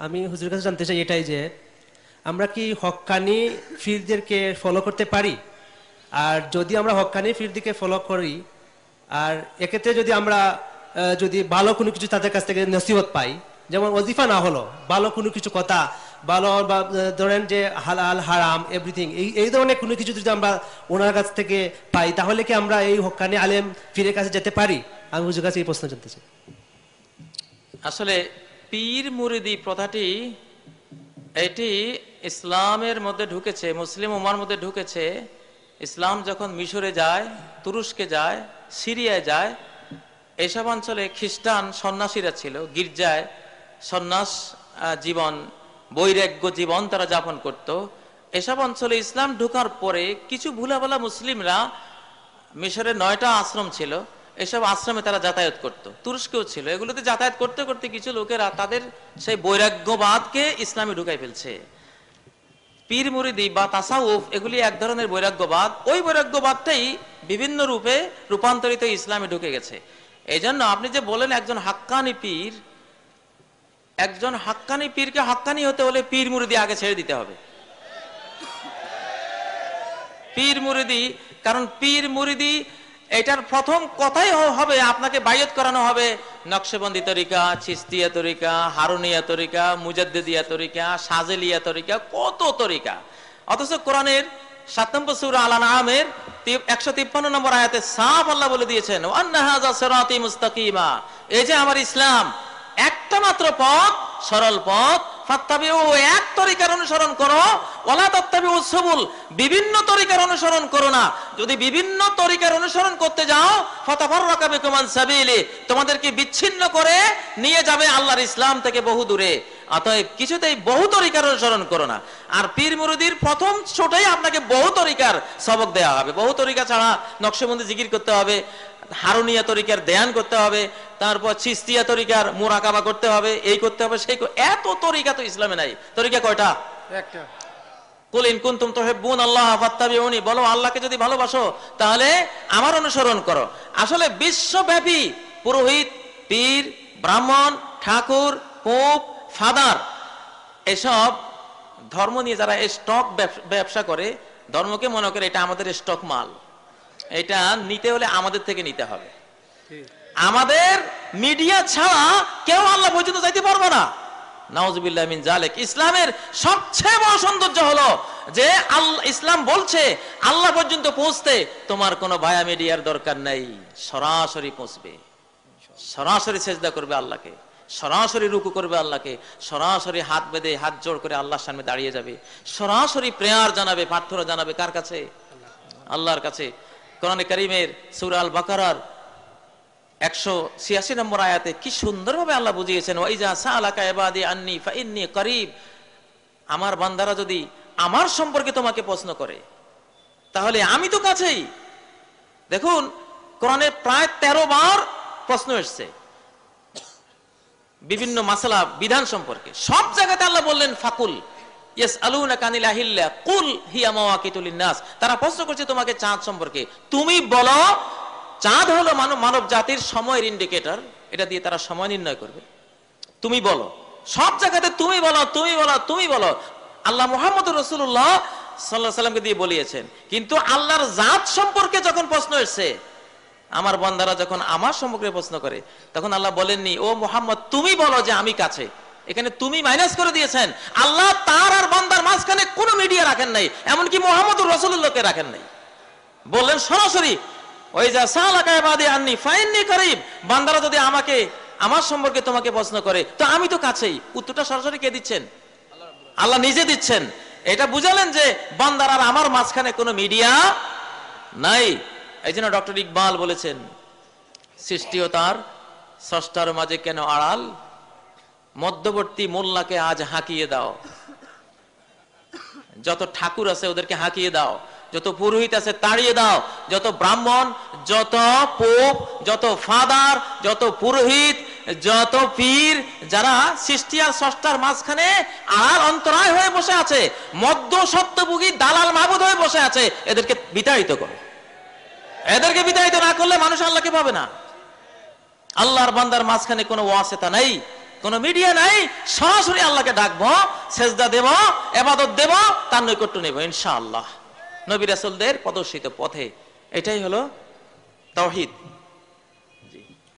আমি হুজুরের কাছে জানতে চাই এটাই যে আমরা কি হক্কানি ফিরদেরকে ফলো করতে পারি, আর যদি আমরা হক্কানি ফিরদিকে ফলো করি আর এক্ষেত্রে যদি আমরা যদি ভালো কোনো কিছু তাদের কাছ থেকে নসিহত পাই, যেমন ওজিফা না হলো ভালো কোনো কিছু কথা ভালো বা ধরেন যে হালাল হারাম এভরিথিং এই ধরনের কোনো কিছু যদি আমরা ওনার কাছ থেকে পাই, তাহলে কি আমরা এই হক্কানি আলেম ফিরের কাছে যেতে পারি? আমি হুজুরের কাছে এই প্রশ্ন জানতে চাই। আসলে পীর মুরিদি প্রথাটি এটি ইসলামের মধ্যে ঢুকেছে, মুসলিম উম্মার মধ্যে ঢুকেছে। ইসলাম যখন মিশরে যায়, তুরস্কে যায়, সিরিয়ায় যায়, এইসব অঞ্চলে খ্রিস্টান সন্ন্যাসীরা ছিল, গির্জায় সন্ন্যাস জীবন, বৈরাগ্য জীবন তারা যাপন করত। এসব অঞ্চলে ইসলাম ঢোকার পরে কিছু ভুলাভালা মুসলিমরা, মিশরের 9টা আশ্রম ছিল, এসব আশ্রমে তারা যাতায়াত করত, তুরস্কেও ছিল। এগুলোতে যাতায়াত করতে করতে কিছু লোকেরা তাদের সেই বৈরাগ্যবাদকে ইসলামে ঢুকাই ফেলছে। পীর মুরিদি বা তাসাউফ এগুলি এক ধরনের বৈরাগ্যবাদ। ওই বৈরাগ্যবাদটাই বিভিন্ন রূপে রূপান্তরিত ইসলামে ঢুকে গেছে। এই জন্য আপনি যে বলেন একজন হাক্কানি পীর, একজন হাক্কানি পীরকে হাক্কানি হতে হলে পীর মুরিদি আগে ছেড়ে দিতে হবে। পীর মুরিদি, কারণ পীর মুরিদি এটার প্রথম কথাই হবে আপনাকে বাইয়ত করানো হবে নকশবন্দি তরিকা, চিস্তিয়া তরিকা, হারুনিয়া তরিকা, মুজাদ্দিদিয়া তরিকা, সাজেলিয়া তরিকা, কত তরিকা। অথচ কোরআনের 7 নম্বর সূরা আল আনআমের 153 নম্বর আয়াতে সাফ আল্লাহ বলে দিয়েছেন, ওয়ান্না হাযা সিরাতি মুস্তাকিমা, এই যে আমার ইসলাম একটা মাত্র পথ, সরল পথ, ফাত্তাবিউ, এক তরিকার অনুসরণ করো, ওয়ালা তাত্তাবিউ সুবুল, বিভিন্ন তরিকার অনুসরণ করো না। যদি বিভিন্ন তরিকার অনুসরণ করতে যাও, ফাতাফাররাকা বিকুম আন সাবিলি, তোমাদেরকে বিচ্ছিন্ন করে নিয়ে যাবে আল্লাহর ইসলাম থেকে বহু দূরে। অতএব কিছুতেই বহু তরিকার অনুসরণ করো না। আর পীর মুরিদির প্রথম ছোটই আপনাকে বহু তরিকার সবক দেওয়া হবে। বহু তরিকা ছাড়া নকশবন্দি জিকির করতে হবে, হারুনিয়া তরিকার ধ্যান করতে হবে, তারপর চিস্তিয়া তরিকার মুরাকাবা করতে হবে, এই করতে হবে, সেই এত তরিকা তো ইসলামে নাই। তরিকা কয়টা? একটা। কুল ইন কুনতুম তুহিব্বুন আল্লাহ ফাত্তাবিউনি, বলো আল্লাহকে যদি ভালোবাসো তাহলে আমার অনুসরণ করো। আসলে বিশ্বব্যাপী পুরোহিত, পীর, ব্রাহ্মণ, ঠাকুর, পোপ, ফাদার, এসব ধর্ম নিয়ে যারা স্টক ব্যবসা করে, ধর্মকে মনে করে এটা আমাদের স্টক মাল, এটা নিতে হলে আমাদের থেকে নিতে হবে। আমাদের মিডিয়া ছাড়া কেউ আল্লাহ পর্যন্ত যাইতে পারবে না। নাউজুবিল্লাহ মিন জালিক। ইসলামের সবচেয়ে বড় সৌন্দর্য হলো যে ইসলাম বলছে আল্লাহ পর্যন্ত পৌঁছতে তোমার কোনো ভায়া মিডিয়ার দরকার নাই, সরাসরি পৌঁছবে, সরাসরি সেজদা করবে আল্লাহকে, সরাসরি রুকু করবে আল্লাহকে, সরাসরি হাত বেঁধে হাত জোড় করে আল্লাহর সামনে দাঁড়িয়ে যাবে, সরাসরি প্রেয়ার জানাবে, প্রার্থনা জানাবে কার কাছে? আল্লাহর কাছে। কোরআনে কারীমের সূরা আল বাকারার 186 নম্বর আয়াতে কি সুন্দরভাবে আল্লাহ বুঝিয়েছেন, ওয়াইজা সাআলাকা ইবাদি আন্নী ফাইন্নী করিব, আমার বান্দারা যদি আমার সম্পর্কে তোমাকে প্রশ্ন করে তাহলে আমি তো কাছেই। দেখুন কোরআনে প্রায় 13 বার প্রশ্ন এসেছে বিভিন্ন মাসালা বিধান সম্পর্কে। সব জায়গাতে আল্লাহ বললেন ফাকুল ইয়াসআলুনাকা আনিল আহিল্লা কুল হিয়া মাওয়াকিতুল লিন্নাস, তারা প্রশ্ন করছে তোমাকে চাঁদ সম্পর্কে, তুমি বলো চাঁদ হলো মানব জাতির সময়ের ইন্ডিকেটর, এটা দিয়ে তারা সময় নির্ণয় করবে। তুমি বলো, সব জায়গাতে তুমি বলো, তুমি বলো, তুমি বলো। আল্লাহ মুহাম্মদুর রাসূলুল্লাহ সাল্লাল্লাহু আলাইহি ওয়াসাল্লামকে দিয়ে বলিয়েছেন। কিন্তু আল্লাহর জাত সম্পর্কে যখন প্রশ্ন এসেছে, আমার বান্দারা যখন আমার সম্পর্কে প্রশ্ন করে, তখন আল্লাহ বলেননি ও মুহাম্মদ তুমি বলো যে আমি কাছে। এখানে তুমি মাইনাস করে দিয়েছেন। আল্লাহ তার আর বান্দার মাঝখানে কোনো মিডিয়া রাখেন নাই, এমনকি মুহাম্মদুর রাসূলুল্লাহকে রাখেন নাই। বললেন সরাসরি ওয়াইজা সাআলাকা ইবাদি আন্নী ফাইন্নী করিব, বান্দারা যদি আমাকে আমার সম্পর্কে তোমাকে প্রশ্ন করে তো আমি তো কাছেই। উত্তরটা সরাসরি কে দিচ্ছেন? আল্লাহ নিজে দিচ্ছেন। এটা বুঝালেন যে বান্দার আর আমার মাঝখানে কোনো মিডিয়া নাই। এই জন্য ডক্টর ইকবাল বলেছেন, সৃষ্টি ও তার স্রষ্টার মাঝে কেন আড়াল, মধ্যবর্তী মোল্লাকে আজ হাঁকিয়ে দাও। যত ঠাকুর আছে ওদেরকে হাঁকিয়ে দাও, যত পুরোহিত আছে তাড়িয়ে দাও, যত ব্রাহ্মণ, যত পোপ, যত ফাদার, যত পুরোহিত, যত পীর, যারা সৃষ্টি আর স্রষ্টার মাঝখানে আড়াল অন্তরায় হয়ে বসে আছে, মধ্য সত্যভোগী দালাল মাবুদ হয়ে বসে আছে, এদেরকে বিতাড়িত করো। এদেরকে বিতাড়িত না করলে মানুষ আল্লাহকে পাবে না। আল্লাহর বান্দার মাঝখানে কোনো ওয়াসিতা নাই। কোন মিডিয়া নাই, সরাসরি আল্লাহকে ডাকবো, সেজদা দেব, ইবাদত দেব, তার নৈকট্য নেব ইনশাআল্লাহ নবী রাসূলদের প্রদর্শিত পথে। এটাই হলো তাওহীদ।